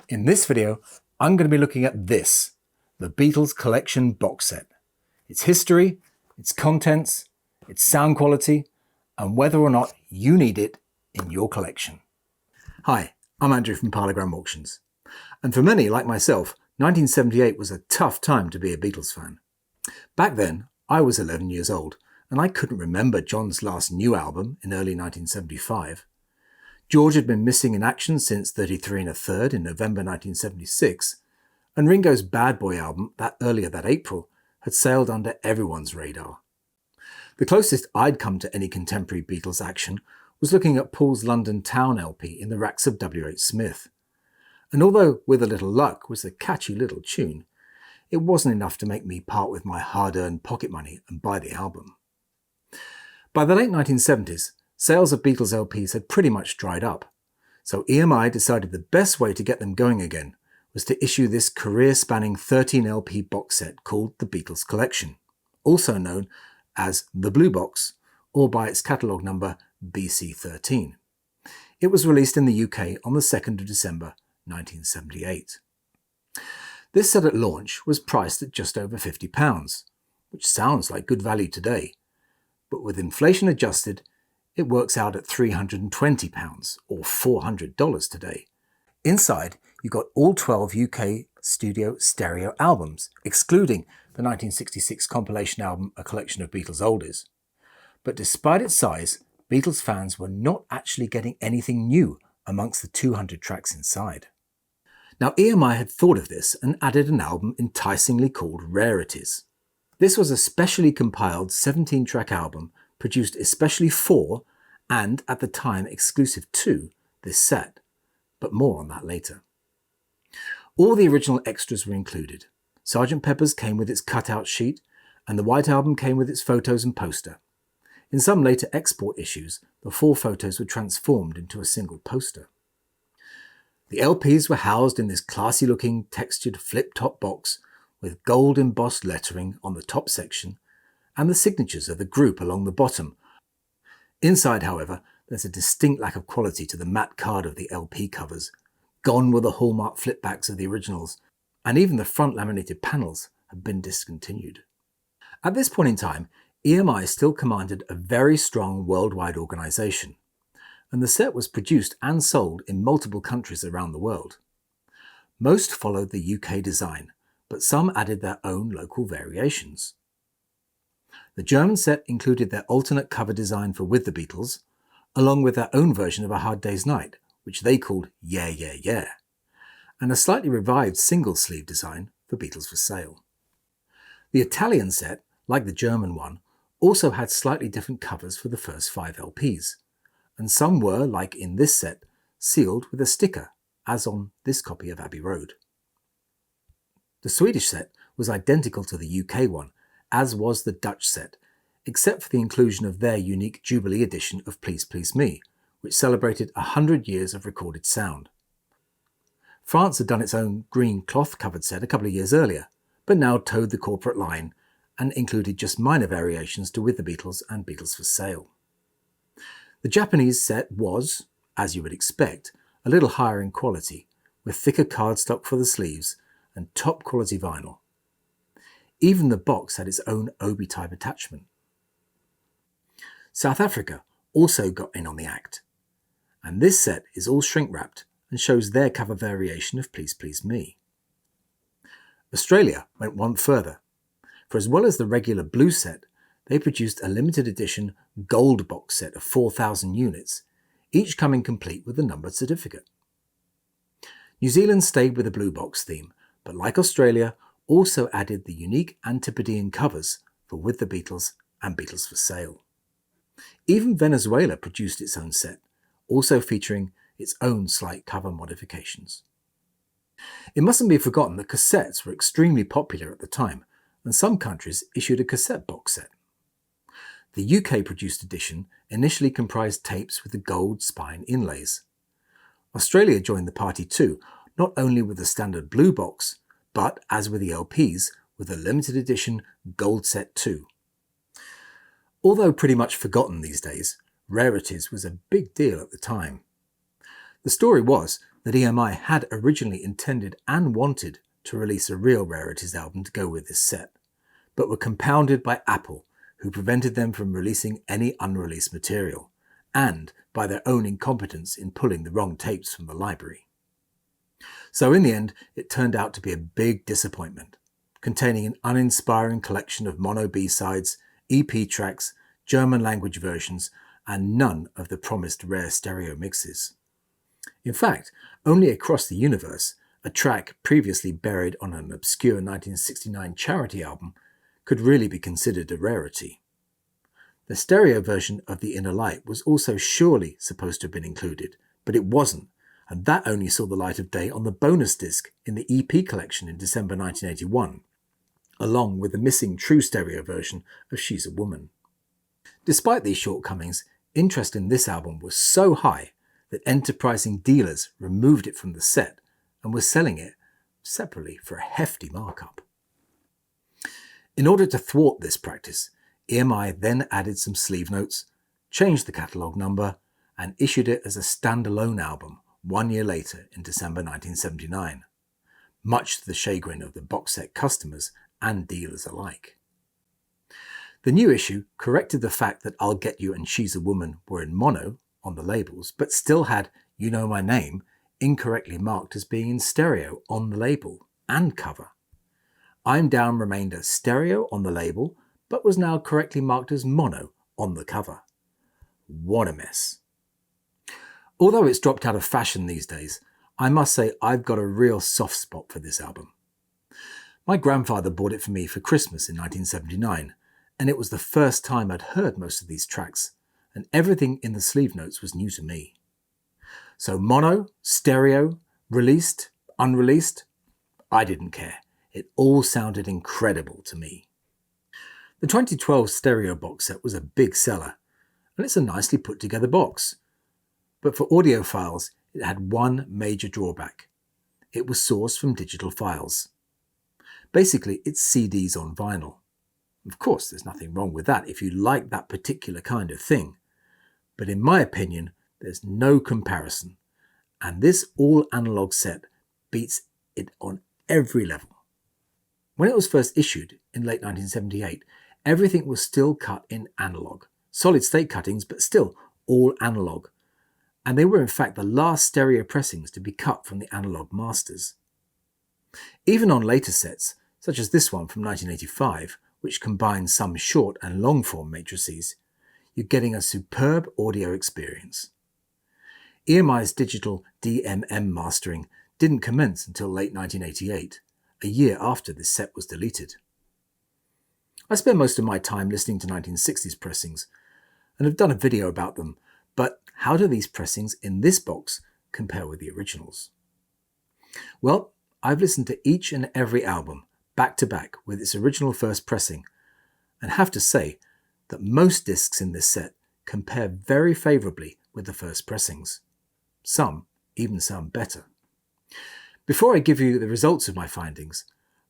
In this video, I'm going to be looking at this, the Beatles collection box set. Its history, its contents, its sound quality, and whether or not you need it in your collection. Hi, I'm Andrew from Parlogram Auctions. And for many, like myself, 1978 was a tough time to be a Beatles fan. Back then, I was 11 years old, and I couldn't remember John's last new album in early 1975. George had been missing in action since 33 1/3 in November 1976, and Ringo's Bad Boy album earlier that April had sailed under everyone's radar. The closest I'd come to any contemporary Beatles action was looking at Paul's London Town LP in the racks of W.H. Smith. And although With a Little Luck was a catchy little tune, it wasn't enough to make me part with my hard-earned pocket money and buy the album. By the late 1970s, sales of Beatles LPs had pretty much dried up, so EMI decided the best way to get them going again was to issue this career-spanning 13 LP box set called the Beatles Collection, also known as the Blue Box, or by its catalogue number BC13. It was released in the UK on the 2nd of December 1978. This set at launch was priced at just over £50, which sounds like good value today, but with inflation adjusted, it works out at £320 or $400 today. Inside, you got all 12 UK studio stereo albums, excluding the 1966 compilation album A Collection of Beatles Oldies. But despite its size, Beatles fans were not actually getting anything new amongst the 200 tracks inside. Now, EMI had thought of this and added an album enticingly called Rarities. This was a specially compiled 17-track album produced especially for, and at the time exclusive to, this set, but more on that later. All the original extras were included. Sgt. Pepper's came with its cutout sheet, and the White Album came with its photos and poster. In some later export issues, the 4 photos were transformed into a single poster. The LPs were housed in this classy-looking textured flip-top box with gold embossed lettering on the top section and the signatures of the group along the bottom. Inside, however, there's a distinct lack of quality to the matte card of the LP covers. Gone were the hallmark flipbacks of the originals, and even the front laminated panels have been discontinued. At this point in time, EMI still commanded a very strong worldwide organisation, and the set was produced and sold in multiple countries around the world. Most followed the UK design, but some added their own local variations. The German set included their alternate cover design for With the Beatles, along with their own version of A Hard Day's Night, which they called Yeah Yeah Yeah, and a slightly revived single sleeve design for Beatles for Sale. The Italian set, like the German one, also had slightly different covers for the first 5 LPs, and some were, like in this set, sealed with a sticker, as on this copy of Abbey Road. The Swedish set was identical to the UK one, as was the Dutch set, except for the inclusion of their unique Jubilee edition of Please Please Me, which celebrated 100 years of recorded sound. France had done its own green cloth-covered set a couple of years earlier, but now towed the corporate line and included just minor variations to With the Beatles and Beatles for Sale. The Japanese set was, as you would expect, a little higher in quality, with thicker cardstock for the sleeves and top-quality vinyl. Even the box had its own Obi-type attachment. South Africa also got in on the act, and this set is all shrink-wrapped and shows their cover variation of Please Please Me. Australia went one further, for as well as the regular blue set, they produced a limited edition gold box set of 4,000 units, each coming complete with a numbered certificate. New Zealand stayed with the blue box theme, but like Australia, also added the unique Antipodean covers for With the Beatles and Beatles for Sale. Even Venezuela produced its own set, also featuring its own slight cover modifications. It mustn't be forgotten that cassettes were extremely popular at the time, and some countries issued a cassette box set. The UK-produced edition initially comprised tapes with the gold spine inlays. Australia joined the party too, not only with the standard blue box, but, as with the LPs, with a limited edition gold set too. Although pretty much forgotten these days, Rarities was a big deal at the time. The story was that EMI had originally intended and wanted to release a real Rarities album to go with this set, but were compounded by Apple, who prevented them from releasing any unreleased material, and by their own incompetence in pulling the wrong tapes from the library. So in the end, it turned out to be a big disappointment, containing an uninspiring collection of mono B-sides, EP tracks, German language versions, and none of the promised rare stereo mixes. In fact, only Across the Universe, a track previously buried on an obscure 1969 charity album, could really be considered a rarity. The stereo version of The Inner Light was also surely supposed to have been included, but it wasn't, and that only saw the light of day on the bonus disc in the EP collection in December 1981, along with the missing true stereo version of She's a Woman. Despite these shortcomings, interest in this album was so high that enterprising dealers removed it from the set and were selling it separately for a hefty markup. In order to thwart this practice, EMI then added some sleeve notes, changed the catalogue number, and issued it as a standalone album 1 year later in December 1979, much to the chagrin of the box set customers and dealers alike. The new issue corrected the fact that I'll Get You and She's a Woman were in mono on the labels, but still had You Know My Name incorrectly marked as being in stereo on the label and cover. I'm Down remained as stereo on the label, but was now correctly marked as mono on the cover. What a mess. Although it's dropped out of fashion these days, I must say I've got a real soft spot for this album. My grandfather bought it for me for Christmas in 1979, and it was the first time I'd heard most of these tracks, and everything in the sleeve notes was new to me. So mono, stereo, released, unreleased, I didn't care. It all sounded incredible to me. The 2012 stereo box set was a big seller, and it's a nicely put together box. But for audiophiles, it had one major drawback. It was sourced from digital files. Basically, it's CDs on vinyl. Of course, there's nothing wrong with that if you like that particular kind of thing. But in my opinion, there's no comparison, and this all-analog set beats it on every level. When it was first issued in late 1978, everything was still cut in analog, solid-state cuttings, but still all analog, and they were in fact the last stereo pressings to be cut from the analog masters. Even on later sets, such as this one from 1985, which combines some short and long-form matrices, you're getting a superb audio experience. EMI's digital DMM mastering didn't commence until late 1988, a year after this set was deleted. I spend most of my time listening to 1960s pressings, and have done a video about them, but how do these pressings in this box compare with the originals? Well, I've listened to each and every album back to back with its original first pressing, and have to say that most discs in this set compare very favourably with the first pressings. Some even sound better. Before I give you the results of my findings,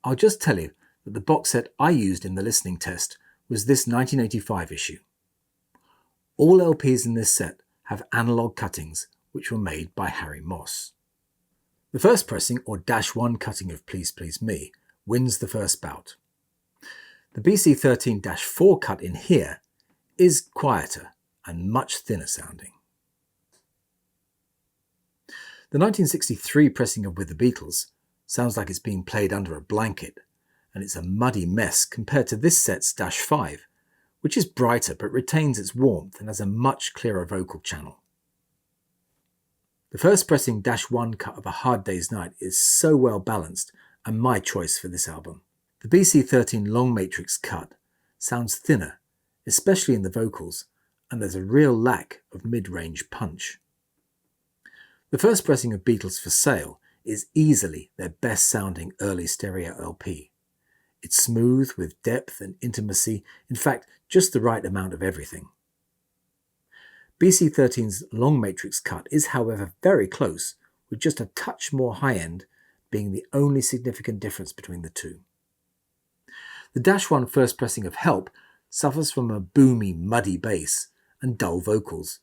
I'll just tell you that the box set I used in the listening test was this 1985 issue. All LPs in this set have analog cuttings which were made by Harry Moss. The first pressing, or -1 cutting of Please Please Me, wins the first bout. The BC13-4 cut in here is quieter and much thinner sounding. The 1963 pressing of With the Beatles sounds like it's being played under a blanket, and it's a muddy mess compared to this set's -5, which is brighter but retains its warmth and has a much clearer vocal channel. The first pressing -1 cut of A Hard Day's Night is so well balanced and my choice for this album. The BC13 long matrix cut sounds thinner, especially in the vocals, and there's a real lack of mid-range punch. The first pressing of Beatles for Sale is easily their best sounding early stereo LP. It's smooth with depth and intimacy, in fact just the right amount of everything. BC13's long matrix cut is however very close, with just a touch more high-end being the only significant difference between the two. The -1 first pressing of Help suffers from a boomy, muddy bass and dull vocals.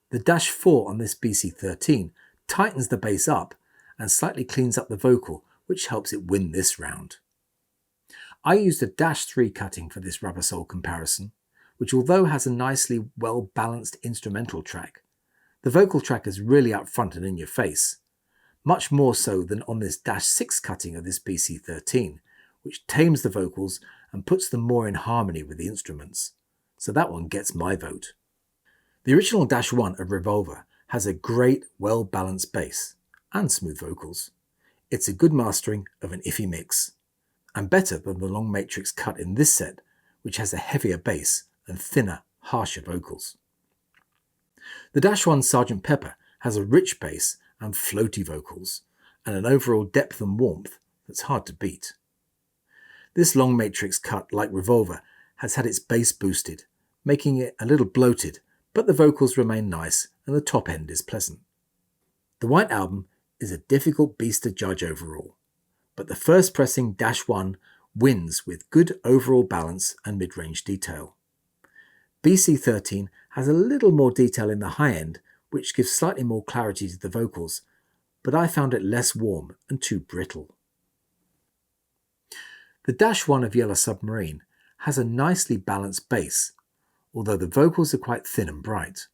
The -4 on this BC13 tightens the bass up and slightly cleans up the vocal, which helps it win this round. I used a -3 cutting for this rubber sole comparison, which although has a nicely well-balanced instrumental track, the vocal track is really up front and in your face, much more so than on this -6 cutting of this BC13, which tames the vocals and puts them more in harmony with the instruments. So that one gets my vote. The original -1 of Revolver has a great, well-balanced bass and smooth vocals. It's a good mastering of an iffy mix, and better than the long matrix cut in this set, which has a heavier bass and thinner, harsher vocals. The -1 Sgt. Pepper has a rich bass and floaty vocals, and an overall depth and warmth that's hard to beat. This long matrix cut, like Revolver, has had its bass boosted, making it a little bloated, but the vocals remain nice and the top end is pleasant. The White Album is a difficult beast to judge overall, but the first pressing -1 wins with good overall balance and mid-range detail. BC13 has a little more detail in the high end, which gives slightly more clarity to the vocals, but I found it less warm and too brittle. The -1 of Yellow Submarine has a nicely balanced bass, although the vocals are quite thin and bright.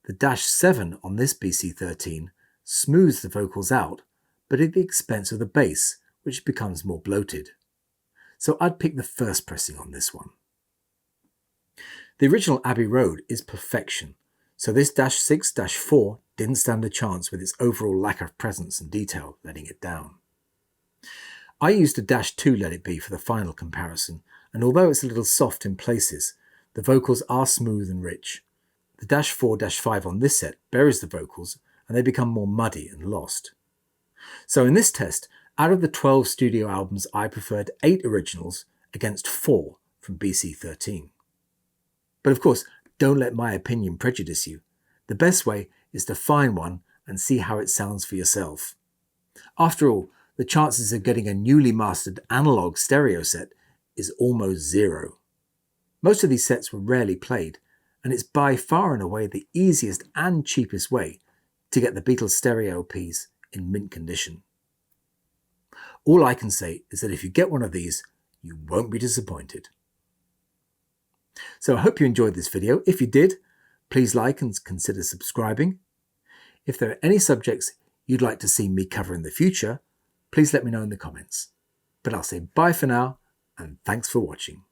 The -7 on this BC13 smooths the vocals out, but at the expense of the bass, which becomes more bloated. So I'd pick the first pressing on this one. The original Abbey Road is perfection, so this -6-4 didn't stand a chance with its overall lack of presence and detail, letting it down. I used a -2 Let It Be for the final comparison, and although it's a little soft in places, the vocals are smooth and rich. The -4-5 on this set buries the vocals and they become more muddy and lost. So in this test, out of the 12 studio albums, I preferred 8 originals against 4 from BC13. But of course, don't let my opinion prejudice you. The best way is to find one and see how it sounds for yourself. After all, the chances of getting a newly mastered analog stereo set is almost zero. Most of these sets were rarely played, and it's by far and away the easiest and cheapest way to get the Beatles stereo LPs in mint condition. All I can say is that if you get one of these, you won't be disappointed. So I hope you enjoyed this video. If you did, please like and consider subscribing. If there are any subjects you'd like to see me cover in the future, please let me know in the comments. But I'll say bye for now, and thanks for watching.